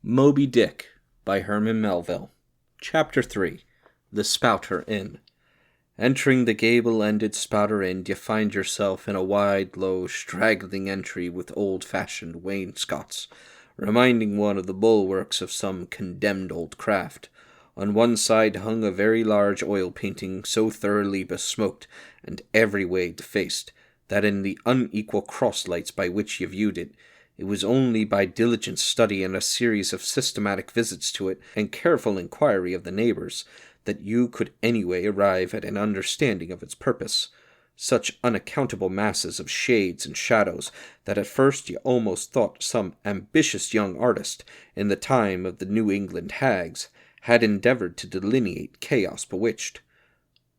Moby Dick by Herman Melville. Chapter 3. The Spouter-Inn. Entering the gable-ended Spouter-Inn, you find yourself in a wide, low, straggling entry with old-fashioned wainscots, reminding one of the bulwarks of some condemned old craft. On one side hung a very large oil painting, so thoroughly besmoked and every way defaced, that in the unequal cross-lights by which you viewed it, it was only by diligent study and a series of systematic visits to it and careful inquiry of the neighbors that you could anyway arrive at an understanding of its purpose. Such unaccountable masses of shades and shadows that at first you almost thought some ambitious young artist, in the time of the New England hags, had endeavored to delineate chaos bewitched.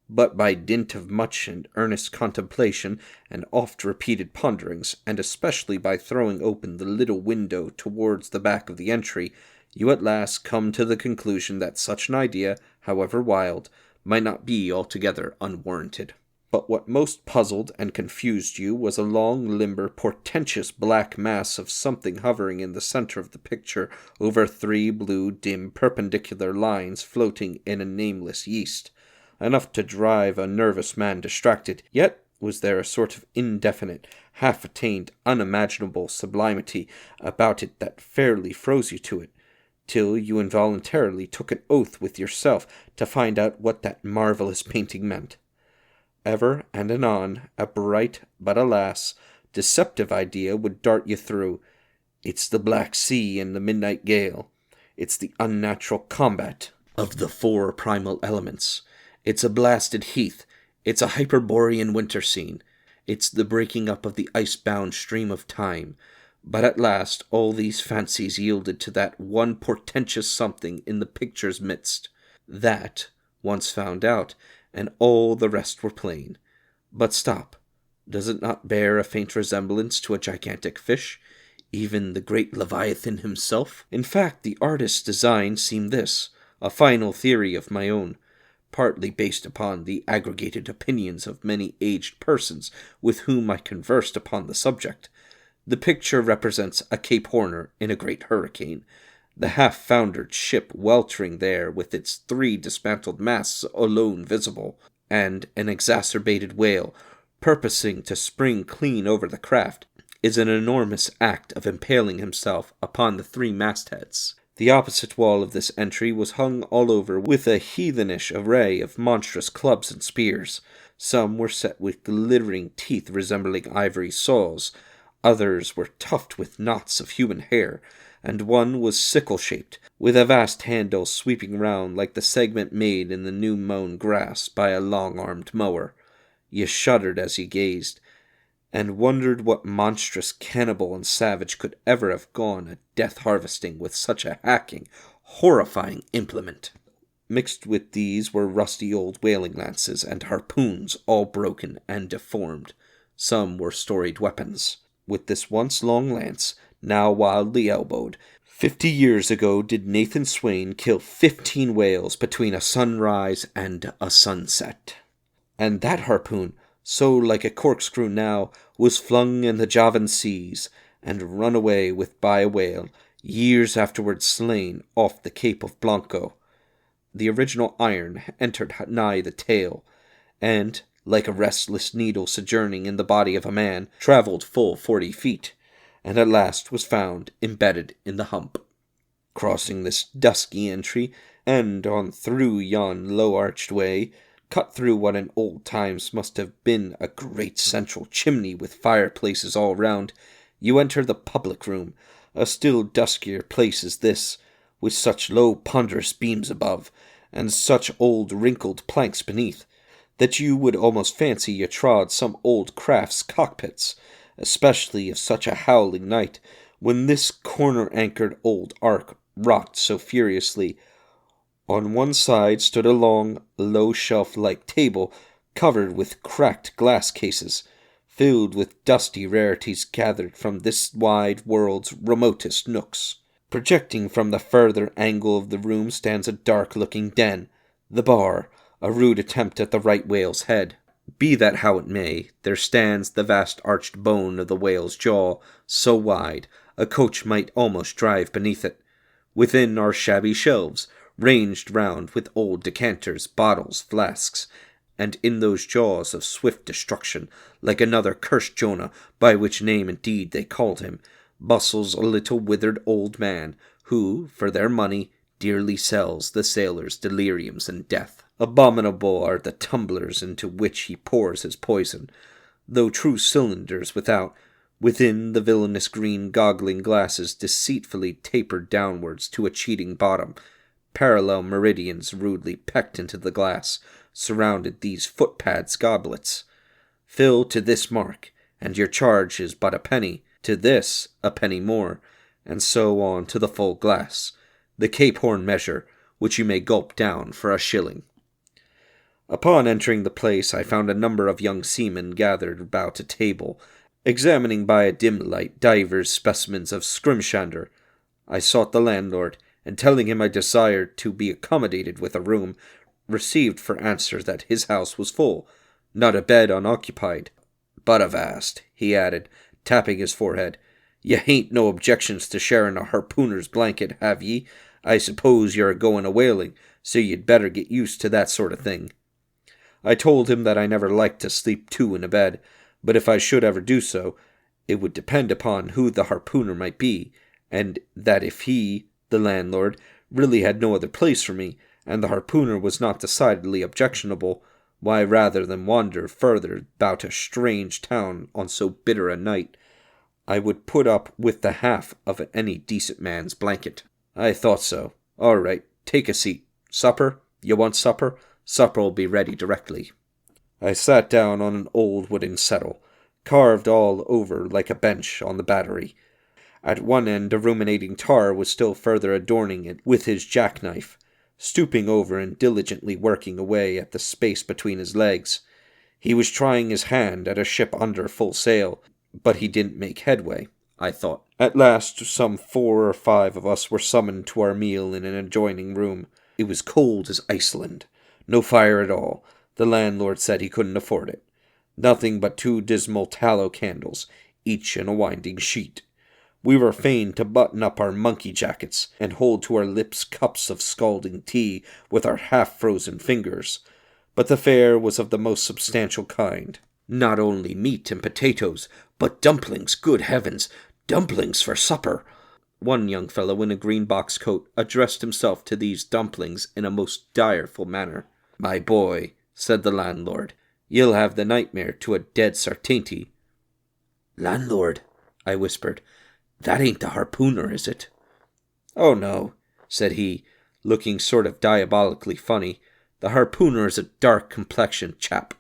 But by dint of much and earnest contemplation, and oft-repeated ponderings, and especially by throwing open the little window towards the back of the entry, you at last come to the conclusion that such an idea, however wild, might not be altogether unwarranted. But what most puzzled and confused you was a long, limber, portentous black mass of something hovering in the center of the picture over three blue, dim, perpendicular lines floating in a nameless yeast. Enough to drive a nervous man distracted, yet was there a sort of indefinite, half-attained, unimaginable sublimity about it that fairly froze you to it, till you involuntarily took an oath with yourself to find out what that marvelous painting meant. Ever and anon, a bright, but alas, deceptive idea would dart you through. It's the Black Sea in the midnight gale. It's the unnatural combat of the four primal elements. It's a blasted heath. It's a Hyperborean winter scene. It's the breaking up of the ice-bound stream of time. But at last all these fancies yielded to that one portentous something in the picture's midst. That, once found out, and all the rest were plain. But stop. Does it not bear a faint resemblance to a gigantic fish? Even the great Leviathan himself? In fact, the artist's design seemed this, a final theory of my own, partly based upon the aggregated opinions of many aged persons with whom I conversed upon the subject. The picture represents a Cape Horner in a great hurricane, the half-foundered ship weltering there with its three dismantled masts alone visible, and an exacerbated whale, purposing to spring clean over the craft, is an enormous act of impaling himself upon the three mastheads. The opposite wall of this entry was hung all over with a heathenish array of monstrous clubs and spears. Some were set with glittering teeth resembling ivory saws, others were tufted with knots of human hair, and one was sickle-shaped, with a vast handle sweeping round like the segment made in the new-mown grass by a long-armed mower. You shuddered as you gazed, and wondered what monstrous cannibal and savage could ever have gone a death-harvesting with such a hacking, horrifying implement. Mixed with these were rusty old whaling lances and harpoons, all broken and deformed. Some were storied weapons. With this once long lance, now wildly elbowed, 50 years ago did Nathan Swain kill 15 whales between a sunrise and a sunset. And that harpoon, so like a corkscrew now, was flung in the Javan seas, and run away with by a whale, years afterwards slain off the Cape of Blanco. The original iron entered nigh the tail, and, like a restless needle sojourning in the body of a man, travelled full 40 feet, and at last was found embedded in the hump. Crossing this dusky entry, and on through yon low-arched way, cut through what in old times must have been a great central chimney with fireplaces all round, you enter the public room, a still duskier place as this, with such low ponderous beams above, and such old wrinkled planks beneath, that you would almost fancy you trod some old craft's cockpits, especially of such a howling night, when this corner-anchored old ark rocked so furiously. On one side stood a long, low shelf-like table, covered with cracked glass cases, filled with dusty rarities gathered from this wide world's remotest nooks. Projecting from the further angle of the room stands a dark-looking den, the bar, a rude attempt at the right whale's head. Be that how it may, there stands the vast arched bone of the whale's jaw, so wide, a coach might almost drive beneath it. Within are shabby shelves, ranged round with old decanters, bottles, flasks, and in those jaws of swift destruction, like another cursed Jonah, by which name indeed they called him, bustles a little withered old man, who, for their money, dearly sells the sailors deliriums and death. Abominable are the tumblers into which he pours his poison, though true cylinders without. Within, the villainous green goggling glasses deceitfully tapered downwards to a cheating bottom. Parallel meridians rudely pecked into the glass surrounded these footpads goblets. Fill to this mark, and your charge is but a penny, to this a penny more, and so on to the full glass, the Cape Horn measure, which you may gulp down for a shilling. Upon entering the place, I found a number of young seamen gathered about a table, examining by a dim light divers specimens of scrimshander. I sought the landlord, and telling him I desired to be accommodated with a room, received for answer that his house was full, not a bed unoccupied. But avast, he added, tapping his forehead, ye hain't no objections to sharing a harpooner's blanket, have ye? I suppose you're a-going a-whaling, so you'd better get used to that sort of thing. I told him that I never liked to sleep two in a bed, but if I should ever do so, it would depend upon who the harpooner might be, and that if he, the landlord, really had no other place for me, and the harpooner was not decidedly objectionable, why, rather than wander further about a strange town on so bitter a night, I would put up with the half of any decent man's blanket. I thought so. All right, take a seat. Supper? You want supper? Supper'll be ready directly. I sat down on an old wooden settle, carved all over like a bench on the battery. At one end a ruminating tar was still further adorning it with his jackknife, stooping over and diligently working away at the space between his legs. He was trying his hand at a ship under full sail, but he didn't make headway, I thought. At last some 4 or 5 of us were summoned to our meal in an adjoining room. It was cold as Iceland. No fire at all. The landlord said he couldn't afford it. Nothing but 2 dismal tallow candles, each in a winding sheet. We were fain to button up our monkey jackets and hold to our lips cups of scalding tea with our half-frozen fingers. But the fare was of the most substantial kind. Not only meat and potatoes, but dumplings, good heavens, dumplings for supper. One young fellow in a green box coat addressed himself to these dumplings in a most direful manner. "My boy," said the landlord, "you'll have the nightmare to a dead certainty." "Landlord," I whispered, "that ain't the harpooner, is it?" "Oh, no," said he, looking sort of diabolically funny. "The harpooner is a dark-complexioned chap.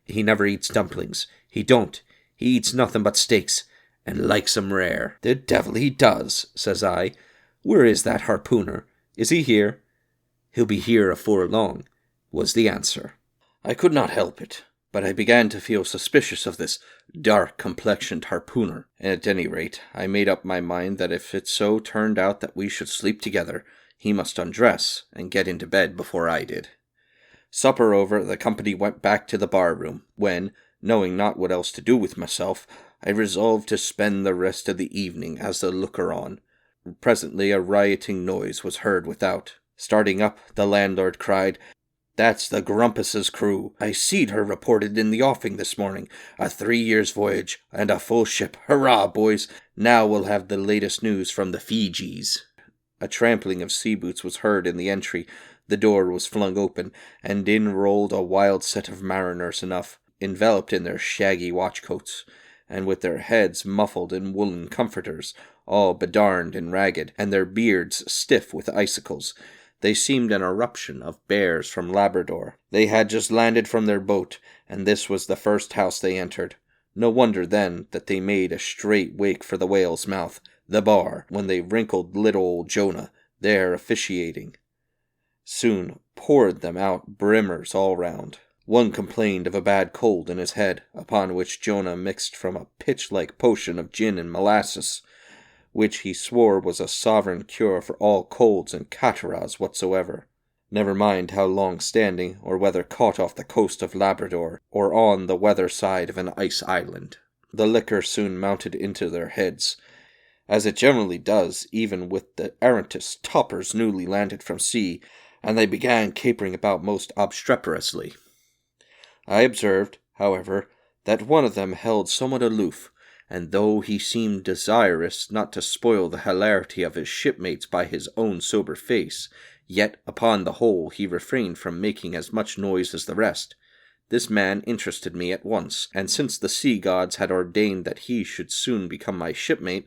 He never eats dumplings. He don't. He eats nothing but steaks, and likes 'em rare." "The devil he does," says I. "Where is that harpooner? Is he here?" "He'll be here afore long," was the answer. I could not help it, but I began to feel suspicious of this dark-complexioned harpooner. At any rate, I made up my mind that if it so turned out that we should sleep together, he must undress and get into bed before I did. Supper over, the company went back to the bar-room, when, knowing not what else to do with myself, I resolved to spend the rest of the evening as a looker-on. Presently a rioting noise was heard without. Starting up, the landlord cried, "That's the Grumpus's crew. I seed her reported in the offing this morning. A 3 years' voyage, and a full ship. Hurrah, boys! Now we'll have the latest news from the Fijis." A trampling of sea boots was heard in the entry. The door was flung open, and in rolled a wild set of mariners enough, enveloped in their shaggy watch-coats, and with their heads muffled in woolen comforters, all bedarned and ragged, and their beards stiff with icicles. They seemed an eruption of bears from Labrador. They had just landed from their boat, and this was the first house they entered. No wonder, then, that they made a straight wake for the whale's mouth, the bar, when they wrinkled little old Jonah, there officiating. Soon poured them out brimmers all round. One complained of a bad cold in his head, upon which Jonah mixed from a pitch-like potion of gin and molasses, which he swore was a sovereign cure for all colds and catarrhs whatsoever. Never mind how long-standing, or whether caught off the coast of Labrador, or on the weather side of an ice island. The liquor soon mounted into their heads, as it generally does, even with the errantest toppers newly landed from sea, and they began capering about most obstreperously. I observed, however, that one of them held somewhat aloof, and though he seemed desirous not to spoil the hilarity of his shipmates by his own sober face, yet upon the whole he refrained from making as much noise as the rest. This man interested me at once, and since the sea gods had ordained that he should soon become my shipmate,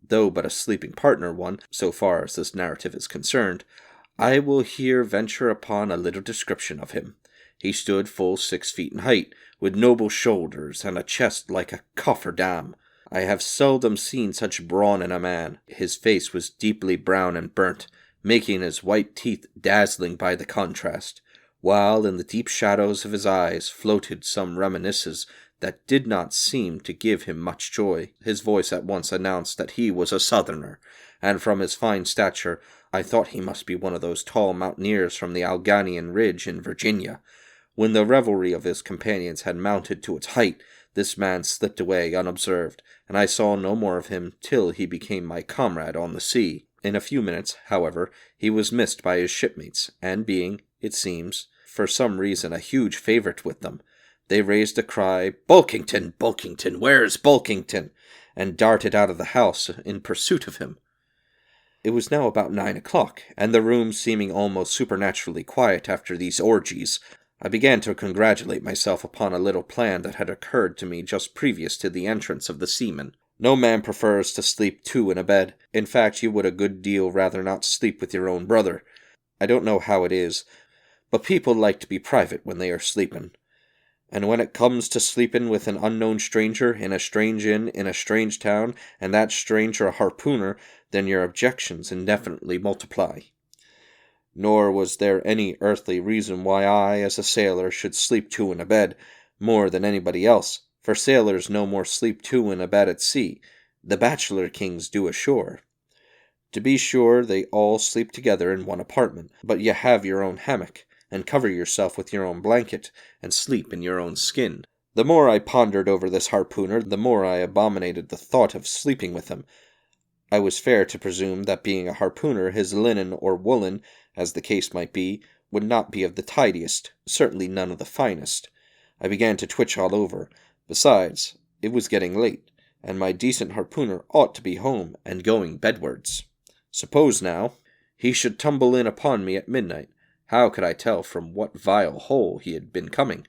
though but a sleeping partner one, so far as this narrative is concerned, I will here venture upon a little description of him. He stood full 6 feet in height, with noble shoulders and a chest like a cofferdam. I have seldom seen such brawn in a man. His face was deeply brown and burnt, making his white teeth dazzling by the contrast, while in the deep shadows of his eyes floated some reminiscences that did not seem to give him much joy. His voice at once announced that he was a southerner, and from his fine stature I thought he must be one of those tall mountaineers from the Alleghanian Ridge in Virginia. When the revelry of his companions had mounted to its height, this man slipped away unobserved, and I saw no more of him till he became my comrade on the sea. In a few minutes, however, he was missed by his shipmates, and being, it seems, for some reason a huge favourite with them, they raised a cry, "Bulkington! Bulkington! Where's Bulkington?" and darted out of the house in pursuit of him. It was now about 9 o'clock, and the room seeming almost supernaturally quiet after these orgies, I began to congratulate myself upon a little plan that had occurred to me just previous to the entrance of the seamen. No man prefers to sleep two in a bed. In fact, you would a good deal rather not sleep with your own brother. I don't know how it is, but people like to be private when they are sleeping. And when it comes to sleeping with an unknown stranger in a strange inn in a strange town, and that stranger a harpooner, then your objections indefinitely multiply. Nor was there any earthly reason why I, as a sailor, should sleep two in a bed, more than anybody else, for sailors no more sleep two in a bed at sea. The bachelor kings do ashore. To be sure, they all sleep together in one apartment, but you have your own hammock, and cover yourself with your own blanket, and sleep in your own skin. The more I pondered over this harpooner, the more I abominated the thought of sleeping with him. I was fair to presume that being a harpooner, his linen or woolen, as the case might be, would not be of the tidiest, certainly none of the finest. I began to twitch all over. Besides, it was getting late, and my decent harpooner ought to be home and going bedwards. Suppose, now, he should tumble in upon me at midnight. How could I tell from what vile hole he had been coming?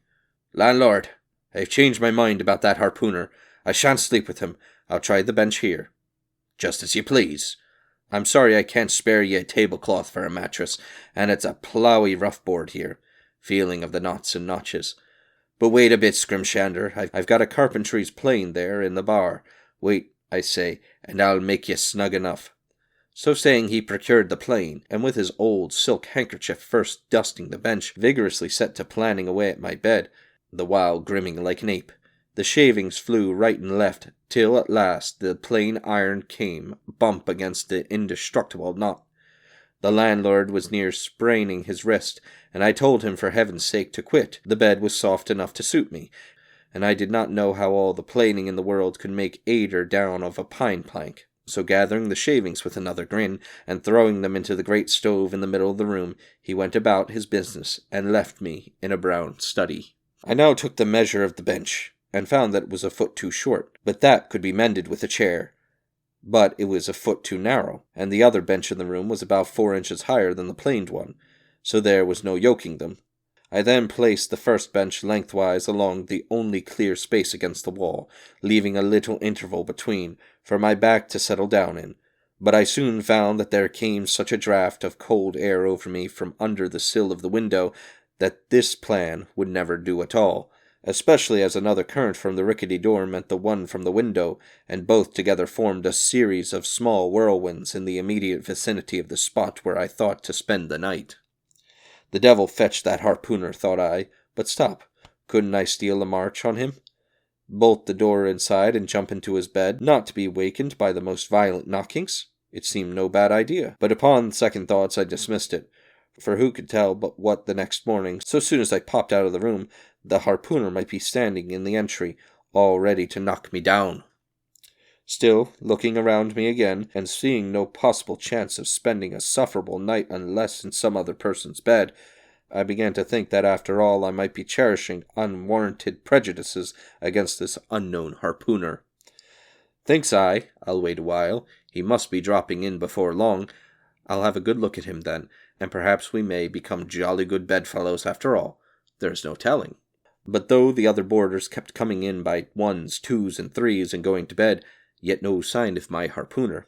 "Landlord, I've changed my mind about that harpooner. I shan't sleep with him. I'll try the bench here." "Just as you please. I'm sorry I can't spare ye a tablecloth for a mattress, and it's a ploughy rough board here," feeling of the knots and notches. "But wait a bit, Scrimshander. I've got a carpentry's plane there in the bar. Wait, I say, and I'll make ye snug enough." So saying, he procured the plane, and with his old silk handkerchief first dusting the bench, vigorously set to planning away at my bed, the while grimming like an ape. The shavings flew right and left, till at last the plain iron came bump against the indestructible knot. The landlord was near spraining his wrist, and I told him for heaven's sake to quit. The bed was soft enough to suit me, and I did not know how all the planing in the world could make eider down of a pine plank. So gathering the shavings with another grin, and throwing them into the great stove in the middle of the room, he went about his business, and left me in a brown study. I now took the measure of the bench, and found that it was a foot too short, but that could be mended with a chair. But it was a foot too narrow, and the other bench in the room was about 4 inches higher than the planed one, so there was no yoking them. I then placed the first bench lengthwise along the only clear space against the wall, leaving a little interval between, for my back to settle down in. But I soon found that there came such a draught of cold air over me from under the sill of the window that this plan would never do at all, especially as another current from the rickety door met the one from the window, and both together formed a series of small whirlwinds in the immediate vicinity of the spot where I thought to spend the night. The devil fetch that harpooner, thought I, but stop, couldn't I steal a march on him? Bolt the door inside and jump into his bed, not to be wakened by the most violent knockings? It seemed no bad idea, but upon second thoughts I dismissed it, for who could tell but what the next morning, so soon as I popped out of the room, the harpooner might be standing in the entry, all ready to knock me down. Still, looking around me again, and seeing no possible chance of spending a sufferable night unless in some other person's bed, I began to think that after all I might be cherishing unwarranted prejudices against this unknown harpooner. Thinks I, I'll wait a while. He must be dropping in before long. I'll have a good look at him then, and perhaps we may become jolly good bedfellows after all. There's no telling. But though the other boarders kept coming in by ones, twos, and threes and going to bed, yet no sign of my harpooner.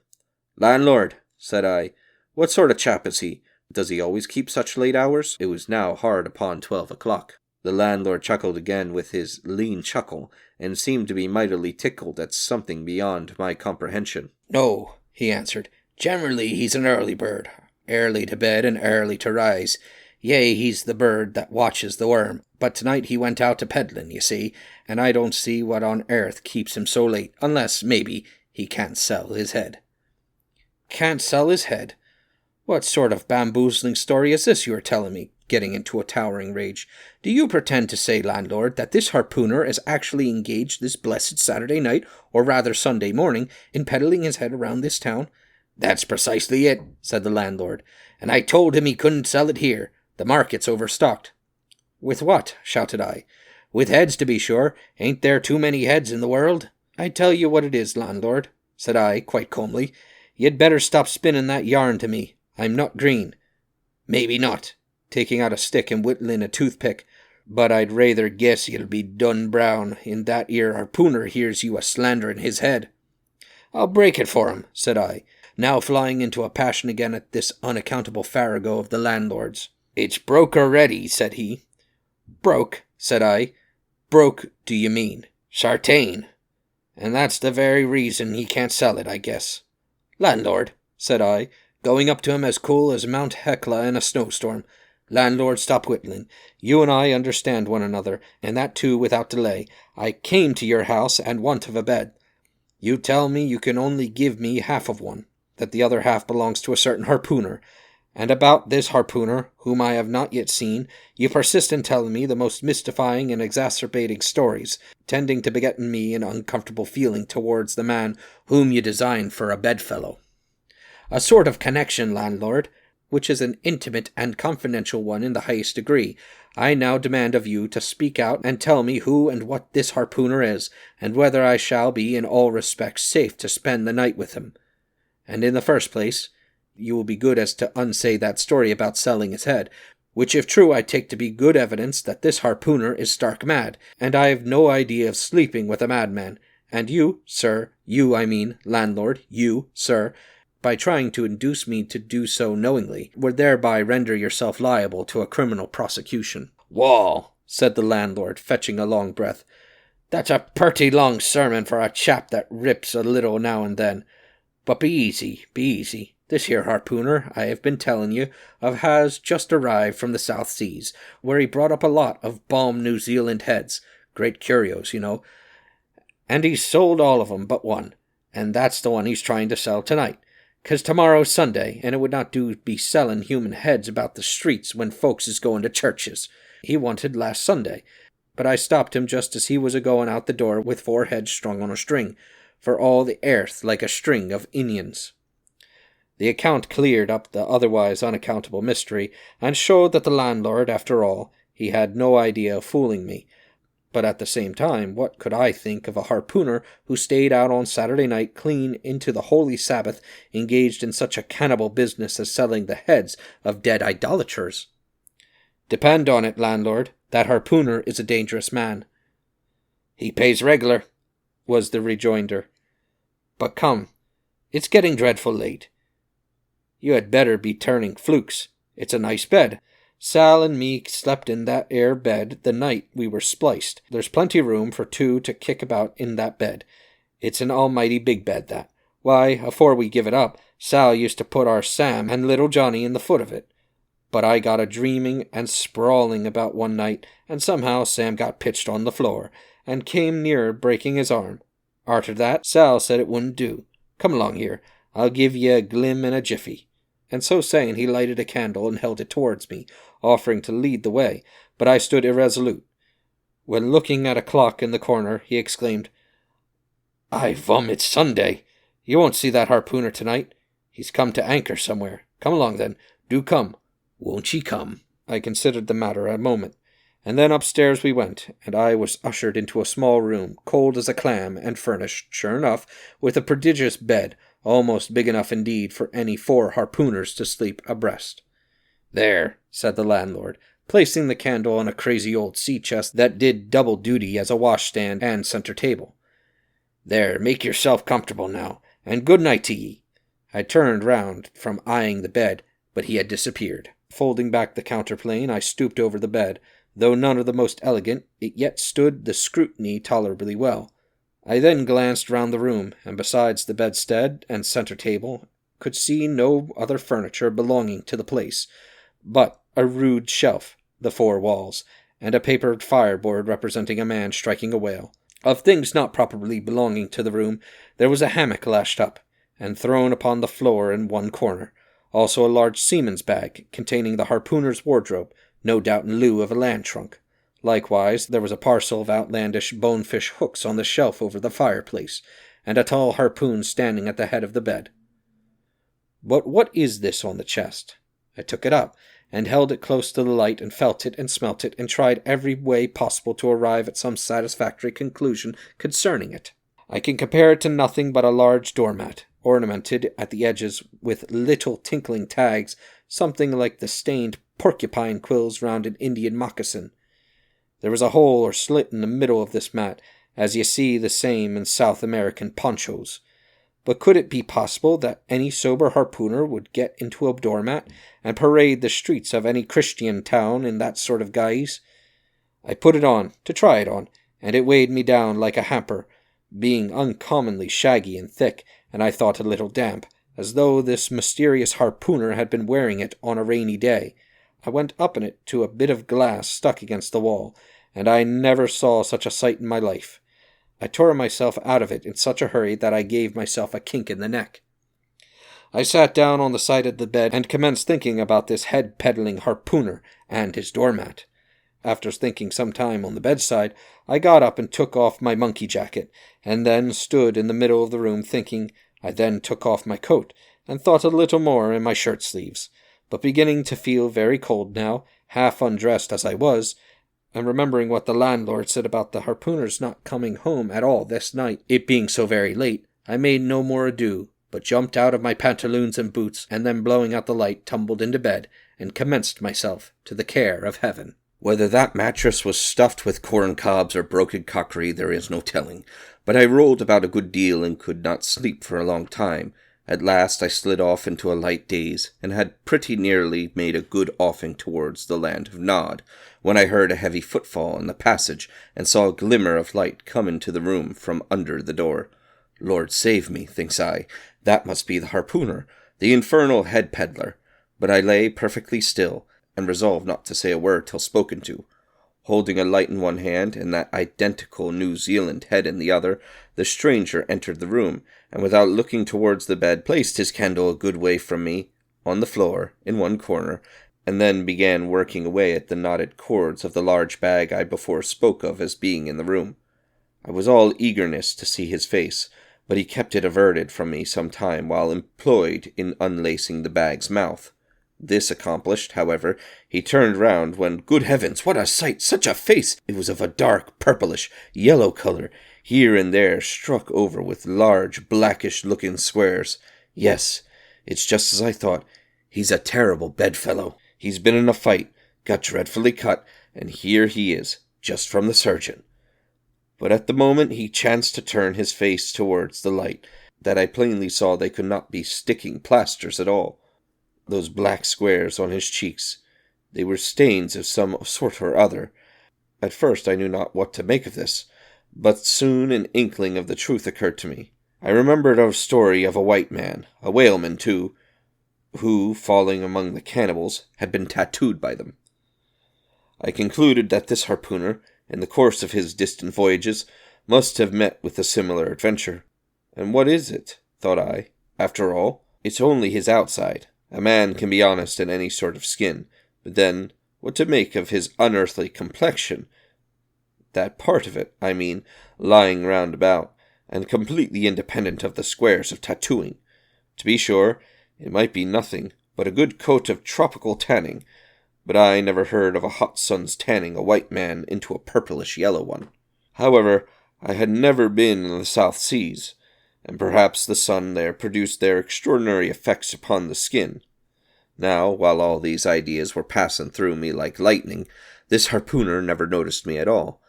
"Landlord," said I, "what sort of chap is he? Does he always keep such late hours?" It was now hard upon 12 o'clock. The landlord chuckled again with his lean chuckle, and seemed to be mightily tickled at something beyond my comprehension. "No," he answered. "Generally he's an early bird, early to bed and early to rise. Yea, he's the bird that watches the worm. But tonight he went out a peddling, you see, and I don't see what on earth keeps him so late, unless, maybe, he can't sell his head." "Can't sell his head? What sort of bamboozling story is this you are telling me?" getting into a towering rage. "Do you pretend to say, landlord, that this harpooner is actually engaged this blessed Saturday night, or rather Sunday morning, in peddling his head around this town?" "That's precisely it," said the landlord, "and I told him he couldn't sell it here. The market's overstocked." "With what?" shouted I. "With heads, to be sure. Ain't there too many heads in the world?" "I tell you what it is, landlord," said I, quite calmly. "You'd better stop spinning that yarn to me. I'm not green." "Maybe not," taking out a stick and whittling a toothpick, "but I'd rather guess you'll be done brown in that 'ere harpooner hears you a-slandering his head." "I'll break it for him," said I, now flying into a passion again at this unaccountable farrago of the landlord's. "It's broke already," said he. "Broke?" said I. "Broke, do you mean?" "Sartain. And that's the very reason he can't sell it, I guess." "Landlord," said I, going up to him as cool as Mount Hecla in a snowstorm, "landlord, stop whittling. You and I understand one another, and that too without delay. I came to your house and want of a bed. You tell me you can only give me half of one, that the other half belongs to a certain harpooner. And about this harpooner, whom I have not yet seen, you persist in telling me the most mystifying and exacerbating stories, tending to beget in me an uncomfortable feeling towards the man whom you design for a bedfellow. A sort of connection, landlord, which is an intimate and confidential one in the highest degree. I now demand of you to speak out and tell me who and what this harpooner is, and whether I shall be in all respects safe to spend the night with him. And in the first place, you will be good as to unsay that story about selling his head, which if true I take to be good evidence that this harpooner is stark mad, and I have no idea of sleeping with a madman, and you, sir, you, I mean, landlord, you, sir, by trying to induce me to do so knowingly, would thereby render yourself liable to a criminal prosecution." "Wall," said the landlord, fetching a long breath, "that's a purty long sermon for a chap that rips a little now and then. But be easy, be easy. This here harpooner I have been telling you of has just arrived from the South Seas, where he brought up a lot of balm New Zealand heads, great curios, you know, and he's sold all of 'em but one, and that's the one he's trying to sell tonight. 'Cause tomorrow's Sunday, and it would not do be selling human heads about the streets when folks is going to churches. He wanted last Sunday, but I stopped him just as he was a-going out the door with 4 heads strung on a string, for all the airth like a string of Indians." The account cleared up the otherwise unaccountable mystery, and showed that the landlord, after all, he had no idea of fooling me. But at the same time, what could I think of a harpooner who stayed out on Saturday night clean into the holy Sabbath, engaged in such a cannibal business as selling the heads of dead idolaters? "Depend on it, landlord, that harpooner is a dangerous man." "He pays regular," was the rejoinder. "But come, it's getting dreadful late. You had better be turning flukes. It's a nice bed. Sal and me slept in that 'ere bed the night we were spliced. There's plenty room for 2 to kick about in that bed. It's an almighty big bed, that. Why, afore we give it up, Sal used to put our Sam and little Johnny in the foot of it. But I got a dreaming and sprawling about one night, and somehow Sam got pitched on the floor, and came nearer breaking his arm. Arter that, Sal said it wouldn't do. Come along here, I'll give ye a glim in a jiffy." And so saying, he lighted a candle and held it towards me, offering to lead the way, but I stood irresolute. When looking at a clock in the corner, he exclaimed, "Aye, it's Sunday. You won't see that harpooner tonight. He's come to anchor somewhere. Come along, then. Do come. Won't ye come?" I considered the matter a moment, and then upstairs we went, and I was ushered into a small room, cold as a clam, and furnished, sure enough, with a prodigious bed, almost big enough indeed for any 4 harpooners to sleep abreast. "There," said the landlord, placing the candle on a crazy old sea-chest that did double duty as a washstand and centre table. "There, make yourself comfortable now, and good night to ye." I turned round from eyeing the bed, but he had disappeared. Folding back the counterpane, I stooped over the bed. Though none of the most elegant, it yet stood the scrutiny tolerably well. I then glanced round the room, and besides the bedstead and centre table, could see no other furniture belonging to the place, but a rude shelf, the 4 walls, and a papered fireboard representing a man striking a whale. Of things not properly belonging to the room, there was a hammock lashed up, and thrown upon the floor in one corner, also a large seaman's bag, containing the harpooner's wardrobe, no doubt in lieu of a land trunk. Likewise, there was a parcel of outlandish bonefish hooks on the shelf over the fireplace, and a tall harpoon standing at the head of the bed. But what is this on the chest? I took it up, and held it close to the light, and felt it, and smelt it, and tried every way possible to arrive at some satisfactory conclusion concerning it. I can compare it to nothing but a large doormat, ornamented at the edges with little tinkling tags, something like the stained porcupine quills round an Indian moccasin. There was a hole or slit in the middle of this mat, as you see the same in South American ponchos. But could it be possible that any sober harpooner would get into a doormat and parade the streets of any Christian town in that sort of guise? I put it on, to try it on, and it weighed me down like a hamper, being uncommonly shaggy and thick, and I thought a little damp, as though this mysterious harpooner had been wearing it on a rainy day. I went up in it to a bit of glass stuck against the wall, and I never saw such a sight in my life. I tore myself out of it in such a hurry that I gave myself a kink in the neck. I sat down on the side of the bed and commenced thinking about this head-peddling harpooner and his doormat. After thinking some time on the bedside, I got up and took off my monkey jacket, and then stood in the middle of the room thinking. I then took off my coat, and thought a little more in my shirt-sleeves, but beginning to feel very cold now, half undressed as I was, and remembering what the landlord said about the harpooner's not coming home at all this night, it being so very late, I made no more ado, but jumped out of my pantaloons and boots, and then blowing out the light, tumbled into bed, and commenced myself to the care of heaven. Whether that mattress was stuffed with corn cobs or broken crockery, there is no telling, but I rolled about a good deal and could not sleep for a long time. At last I slid off into a light daze, and had pretty nearly made a good offing towards the land of Nod, when I heard a heavy footfall in the passage, and saw a glimmer of light come into the room from under the door. Lord save me, thinks I, that must be the harpooner, the infernal head-peddler. But I lay perfectly still, and resolved not to say a word till spoken to. Holding a light in one hand, and that identical New Zealand head in the other, the stranger entered the room, and without looking towards the bed, placed his candle a good way from me, on the floor, in one corner, and then began working away at the knotted cords of the large bag I before spoke of as being in the room. I was all eagerness to see his face, but he kept it averted from me some time while employed in unlacing the bag's mouth. This accomplished, however, he turned round, when, good heavens, what a sight! Such a face! It was of a dark, purplish, yellow colour, here and there struck over with large, blackish-looking squares. Yes, it's just as I thought. He's a terrible bedfellow. He's been in a fight, got dreadfully cut, and here he is, just from the surgeon. But at the moment he chanced to turn his face towards the light, that I plainly saw they could not be sticking plasters at all. Those black squares on his cheeks, they were stains of some sort or other. At first I knew not what to make of this, but soon an inkling of the truth occurred to me. I remembered a story of a white man, a whaleman too, who, falling among the cannibals, had been tattooed by them. I concluded that this harpooner, in the course of his distant voyages, must have met with a similar adventure. And what is it, thought I, after all? It's only his outside. A man can be honest in any sort of skin, but then, what to make of his unearthly complexion? That part of it, I mean, lying round about, and completely independent of the squares of tattooing. To be sure, it might be nothing but a good coat of tropical tanning, but I never heard of a hot sun's tanning a white man into a purplish yellow one. However, I had never been in the South Seas, and perhaps the sun there produced their extraordinary effects upon the skin. Now, while all these ideas were passing through me like lightning, this harpooner never noticed me at all.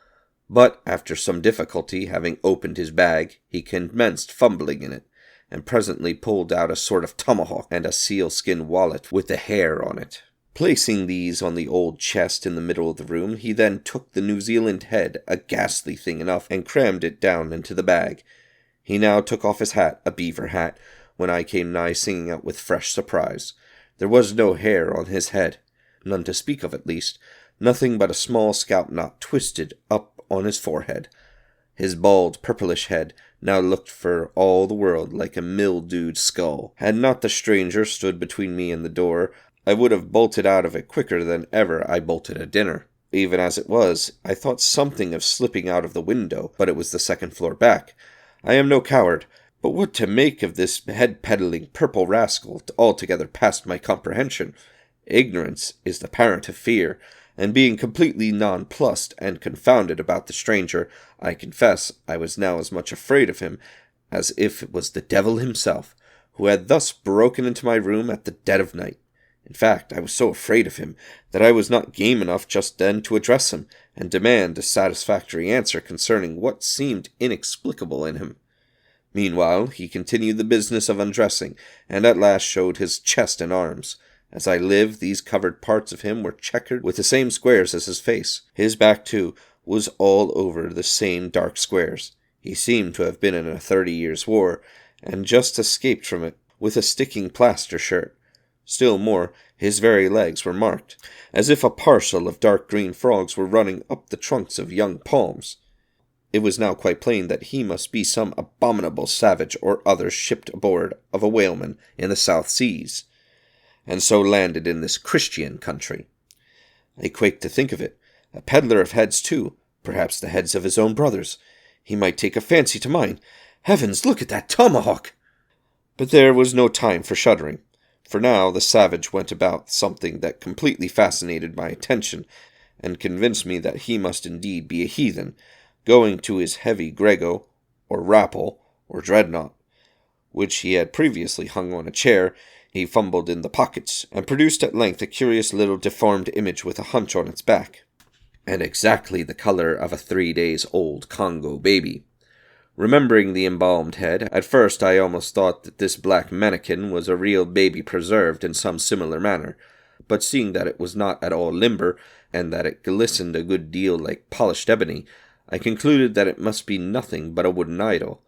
But, after some difficulty, having opened his bag, he commenced fumbling in it, and presently pulled out a sort of tomahawk and a sealskin wallet with the hair on it. Placing these on the old chest in the middle of the room, he then took the New Zealand head, a ghastly thing enough, and crammed it down into the bag. He now took off his hat, a beaver hat, when I came nigh singing out with fresh surprise. There was no hair on his head, none to speak of at least, nothing but a small scalp knot twisted up on his forehead. His bald, purplish head now looked for all the world like a mildewed skull. Had not the stranger stood between me and the door, I would have bolted out of it quicker than ever I bolted at dinner. Even as it was, I thought something of slipping out of the window, but it was the second floor back. I am no coward, but what to make of this head-peddling purple rascal altogether past my comprehension. Ignorance is the parent of fear, and being completely nonplussed and confounded about the stranger, I confess I was now as much afraid of him as if it was the devil himself, who had thus broken into my room at the dead of night. In fact, I was so afraid of him that I was not game enough just then to address him and demand a satisfactory answer concerning what seemed inexplicable in him. Meanwhile, he continued the business of undressing, and at last showed his chest and arms. As I live, these covered parts of him were checkered with the same squares as his face. His back, too, was all over the same dark squares. He seemed to have been in a 30 years' war, and just escaped from it with a sticking plaster shirt. Still more, his very legs were marked, as if a parcel of dark green frogs were running up the trunks of young palms. It was now quite plain that he must be some abominable savage or other shipped aboard of a whaleman in the South Seas, and so landed in this Christian country. I quaked to think of it. A peddler of heads, too, perhaps the heads of his own brothers. He might take a fancy to mine. Heavens, look at that tomahawk! But there was no time for shuddering. For now the savage went about something that completely fascinated my attention, and convinced me that he must indeed be a heathen, going to his heavy grego, or rapple, or dreadnought, which he had previously hung on a chair. He fumbled in the pockets, and produced at length a curious little deformed image with a hunch on its back, and exactly the color of a 3 days old Congo baby. Remembering the embalmed head, at first I almost thought that this black mannequin was a real baby preserved in some similar manner, but seeing that it was not at all limber, and that it glistened a good deal like polished ebony, I concluded that it must be nothing but a wooden idol,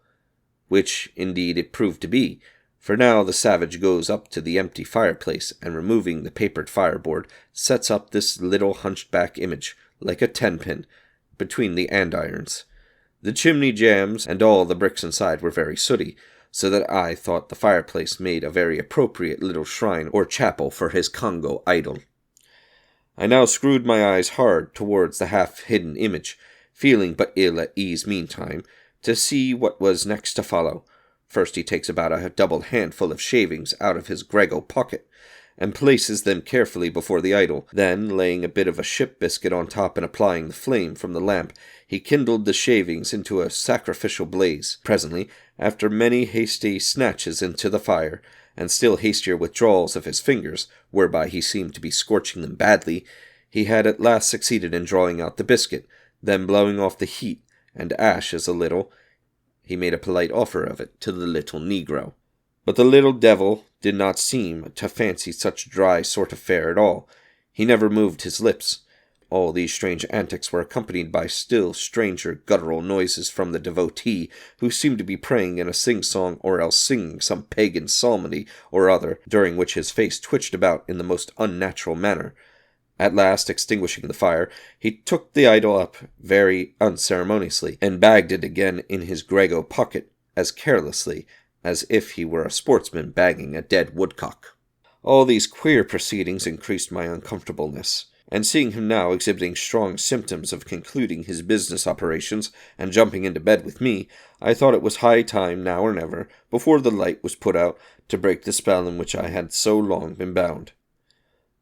which, indeed, it proved to be, for now the savage goes up to the empty fireplace, and removing the papered fireboard, sets up this little hunched-back image, like a 10-pin, between the andirons. The chimney jambs and all the bricks inside were very sooty, so that I thought the fireplace made a very appropriate little shrine or chapel for his Congo idol. I now screwed my eyes hard towards the half-hidden image, feeling but ill at ease meantime, to see what was next to follow. First he takes about a double handful of shavings out of his grego pocket, and places them carefully before the idol. Then, laying a bit of a ship biscuit on top and applying the flame from the lamp, he kindled the shavings into a sacrificial blaze. Presently, after many hasty snatches into the fire, and still hastier withdrawals of his fingers, whereby he seemed to be scorching them badly, he had at last succeeded in drawing out the biscuit. Then, blowing off the heat and ashes a little, he made a polite offer of it to the little negro. But the little devil did not seem to fancy such dry sort of fare at all. He never moved his lips. All these strange antics were accompanied by still stranger guttural noises from the devotee, who seemed to be praying in a sing-song or else singing some pagan psalmody or other, during which his face twitched about in the most unnatural manner. At last, extinguishing the fire, he took the idol up very unceremoniously, and bagged it again in his grego pocket, as carelessly as if he were a sportsman bagging a dead woodcock. All these queer proceedings increased my uncomfortableness, and seeing him now exhibiting strong symptoms of concluding his business operations and jumping into bed with me, I thought it was high time now or never, before the light was put out, to break the spell in which I had so long been bound.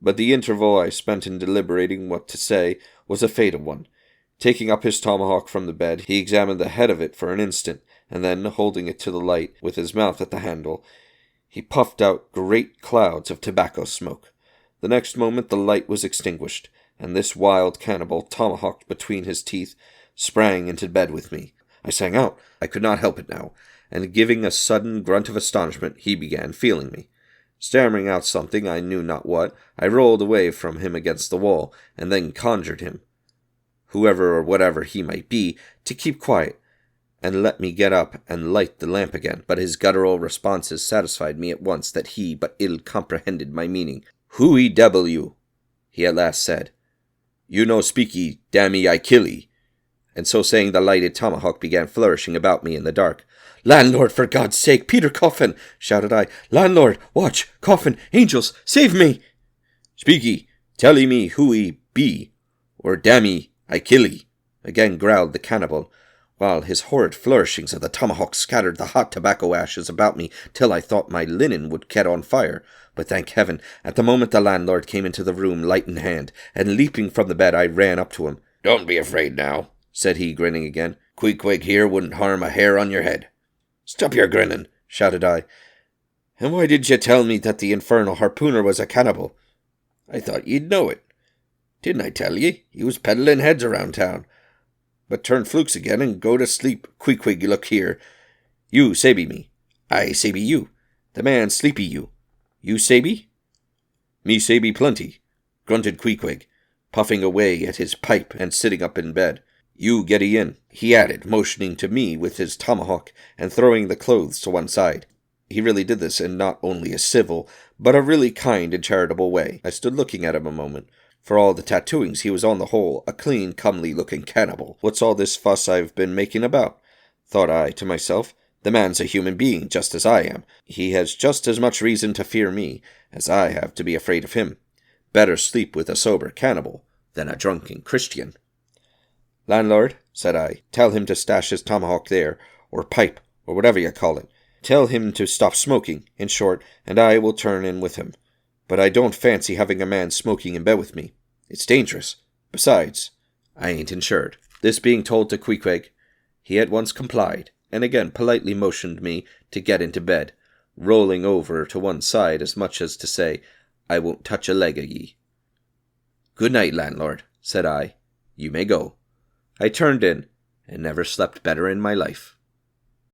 But the interval I spent in deliberating what to say was a fatal one. Taking up his tomahawk from the bed, he examined the head of it for an instant, and then, holding it to the light, with his mouth at the handle, he puffed out great clouds of tobacco smoke. The next moment the light was extinguished, and this wild cannibal, tomahawked between his teeth, sprang into bed with me. I sang out. I could not help it now, and giving a sudden grunt of astonishment, he began feeling me. Stammering out something, I knew not what, I rolled away from him against the wall, and then conjured him, whoever or whatever he might be, to keep quiet, and let me get up and light the lamp again. But his guttural responses satisfied me at once that he but ill comprehended my meaning. "Who devil you?" he at last said. "You no speaky, dammy I killy." And so saying, the lighted tomahawk began flourishing about me in the dark. "Landlord, for God's sake, Peter Coffin!" shouted I. "Landlord, watch, Coffin, angels, save me!" "Speaky, telly me who he be, or dammy I killy," again growled the cannibal, while his horrid flourishings of the tomahawk scattered the hot tobacco ashes about me till I thought my linen would get on fire. But thank heaven, at the moment the landlord came into the room, light in hand, and leaping from the bed I ran up to him. "Don't be afraid now," said he, grinning again. "Queequeg here wouldn't harm a hair on your head." "Stop your grinning," shouted I. "And why did you tell me that the infernal harpooner was a cannibal?" "I thought you'd know it." "Didn't I tell ye? He was peddling heads around town. But turn flukes again and go to sleep. Queequeg, look here. You sabe me. I sabe you. The man sleepy you. You sabe?" "Me sabe plenty," grunted Queequeg, puffing away at his pipe and sitting up in bed. "You getty in," he added, motioning to me with his tomahawk and throwing the clothes to one side. He really did this in not only a civil, but a really kind and charitable way. I stood looking at him a moment. For all the tattooings, he was on the whole a clean, comely-looking cannibal. What's all this fuss I've been making about? Thought I to myself. The man's a human being, just as I am. He has just as much reason to fear me as I have to be afraid of him. Better sleep with a sober cannibal than a drunken Christian. "Landlord," said I, "tell him to stash his tomahawk there, or pipe, or whatever you call it. Tell him to stop smoking, in short, and I will turn in with him. But I don't fancy having a man smoking in bed with me. It's dangerous. Besides, I ain't insured." This being told to Queequeg, he at once complied, and again politely motioned me to get into bed, rolling over to one side as much as to say, "I won't touch a leg of ye." "Good night, landlord," said I. "You may go." I turned in, and never slept better in my life.